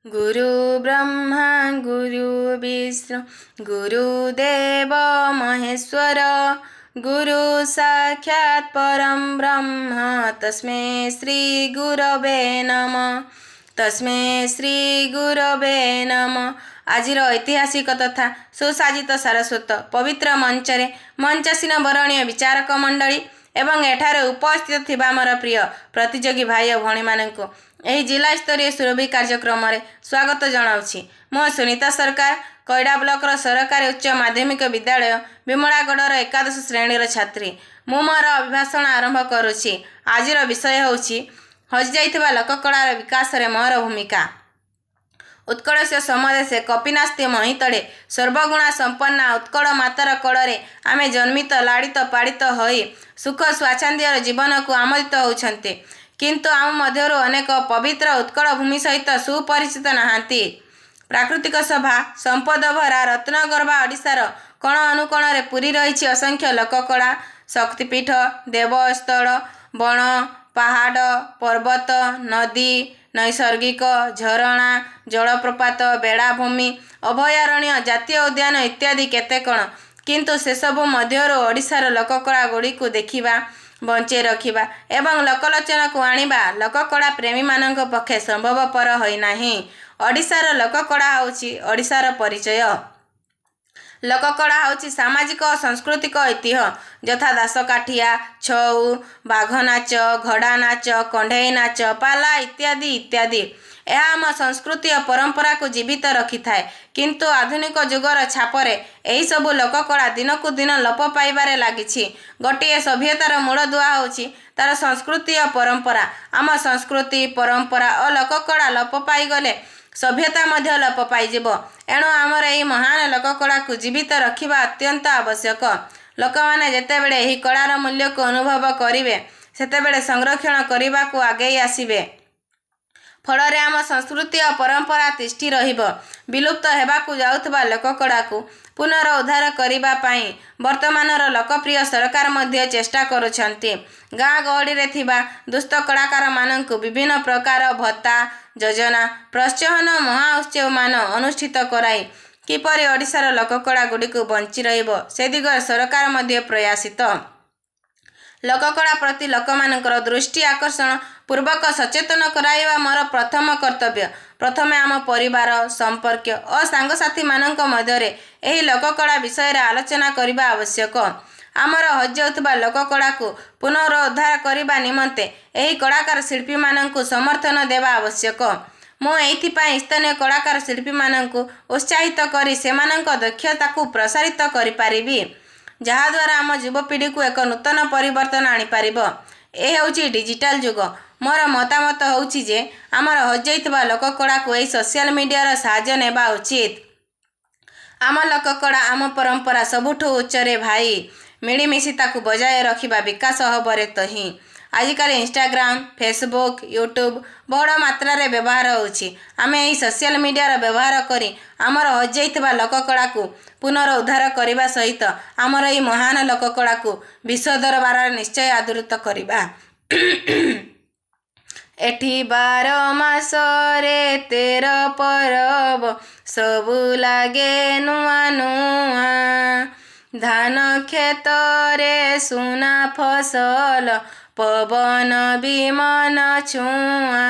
गुरु ब्रह्मा गुरु विष्णु गुरुदेव महेश्वर गुरु साक्षात् परम ब्रह्म तस्मै श्री गुरवे नमः श्री गुरवे नमः। आजिर ऐतिहासिक तथा सुसाजित सारस्वत पवित्र मंचरे मंचासीन बरणीय विचारक मंडली एवं एठारे उपस्थित थिबा मोर प्रिय प्रतियोगी भाई और भणी मानक एही जिला स्तरीय सुरभि कार्यक्रम में स्वागत जनाऊँगी। मो सुनीता सरकार कैडा ब्लॉक सरकारी उच्च माध्यमिक विद्यालय विमलागढ़ एकादश श्रेणी छात्री। मु मोर अभिभाषण आरंभ करुच्ची। आजिर विषय होउची हजि जाइथिबा लोककलार विकास रे मोर भूमिका। उत्कल से समदेशे कपिनास्ति महितड़े सर्वगुणा संपन्ना उत्कल मातार कड़े आमे जन्मित लाड़ित पाड़ित होई सुख स्वाच्छंद्यर जीवन को आमोदित होउछन्ते, किंतु आम मध्यरु अनेक पवित्र उत्कल भूमि सहित सुपरिचित नहांती। प्राकृतिक शोभा संपद भरा रत्नगर्भा ओडिशार कण अनुकोण रे पूरी रही असंख्य लोककला शक्तिपीठ देवस्थल बण पहाड़ पर्वत नदी नैसर्गिक झरणा जलप्रपात बेड़ाभूमि अभयारण्य जातीय उद्यान इत्यादि केते कण, किंतु से सबु मध्यरु ओडिशार लोककला गुड़ी को देखिबा बंचे रखिबा एवं लोकलोचन को आनिबा लोककला प्रेमी मानक पक्षे संभवपर होई नाही। ओडिशार लोककला होउची ओडिशार परिचय। लोककला होउची सामाजिक और सांस्कृतिक ऐतिह्य यथा दासकाठिया छऊ बाघ नाच घड़ा नाच कंढेई नाच पाला इत्यादि इत्यादि। यह आम संस्कृति और परंपरा को जीवित रखि थाए, किंतु आधुनिक जुगर छापरे यही सबु लोककला दिन को दिन लोप पाइबारे लागिछि। गोटे सभ्यतार मूल दुआ होउछि तार संस्कृति और परंपरा। आम संस्कृति परंपरा और लोककला लोप पाइगले सभ्यता मध्य लोप पाइजिब। एणु आमर यही महान लोककला को जीवित रखिबा अत्यंत आवश्यक। लोक माने जेतेबेले एही कलार मूल्य को अनुभव करिवे सेतेबेले संरक्षण करने को आगे आसिबे। फलरे आम संस्कृति और परंपरा तिष्ठि रहिबो। विलुप्त हेबाकु जाउथबा लोककला को पुनरुद्धार करिबा पई वर्तमानर लोकप्रिय सरकार मध्य चेष्टा करुछन्ति। गाँ गहड़ी रे थिबा दुष्ट कलाकार माननकु विभिन्न प्रकार भत्ता योजना प्रोत्साहन महाउत्सव मान अनुष्ठित कराई किपरि ओडिशार लोककला गुड़ी को बंची रहिबो से दिगरे सरकार मध्य प्रयासित। लोककला प्रति लोकमानकर दृष्टि आकर्षण पूर्वक सचेतन कराइबा मोर प्रथम कर्तव्य। प्रथमे आम परिवार संपर्क और सांगसाथी मानक मध्यरे एही लोककला विषय रे आलोचना करिबा आवश्यक। आमर हजि जाउथबा लोककला को पुनरुद्धार करिबा निमंते एही कलाकार शिल्पी माननकु समर्थन देवा आवश्यक। मु एइथिपाई स्थानीय कलाकार शिल्पी माननकु उत्साहित करी सेमानक दक्षता को प्रसारित करि पारिबी, जहा द्वारा आम युवपीढ़ी को एक नूतन परिवर्तन आनी पारिबो। ए होउची डिजिटल जुग। मोर मतामत होउची जे आमर हजि जाइथिबा लोककला को एही सोशल मीडिया साहाय्य नेबा उचित। आम लोककला आम परंपरा सबुठु उच्चरे भाई मिलीमिशी ताकू बजाय रखिबा विकास हबरे तही। आजिकल इंस्टाग्राम फेसबुक यूट्यूब बड़ मात्रा रे व्यवहार होउची। आमे एही सोशल मीडिया व्यवहार करी आमर हजि जाइथिबा लोककला को पुनरुद्धार करिबा सहित आमर एही महान लोककला को विश्व दरबार निश्चय आदृत करिबा। एठी 12 मास रे 13 परब सबु लागे नुआ नुआ धान खेत रे सुना फसल पवन विमान छुआ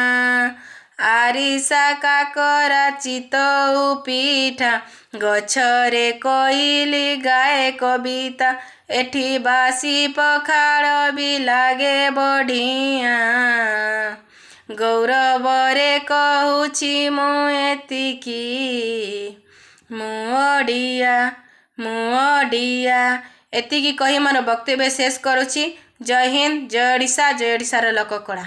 आरिसा काकरा चितऊ पिठा गछरे कोइली गाए कविता एठी बासी पखाड़ भी लागे बढ़िया गौरवरे कहूची मु एतिकी मुओडिया एतिकी कही मोर वक्तव्य शेष करुची। जय हिंद जय ओडिशा जय ओडिशार लोककला।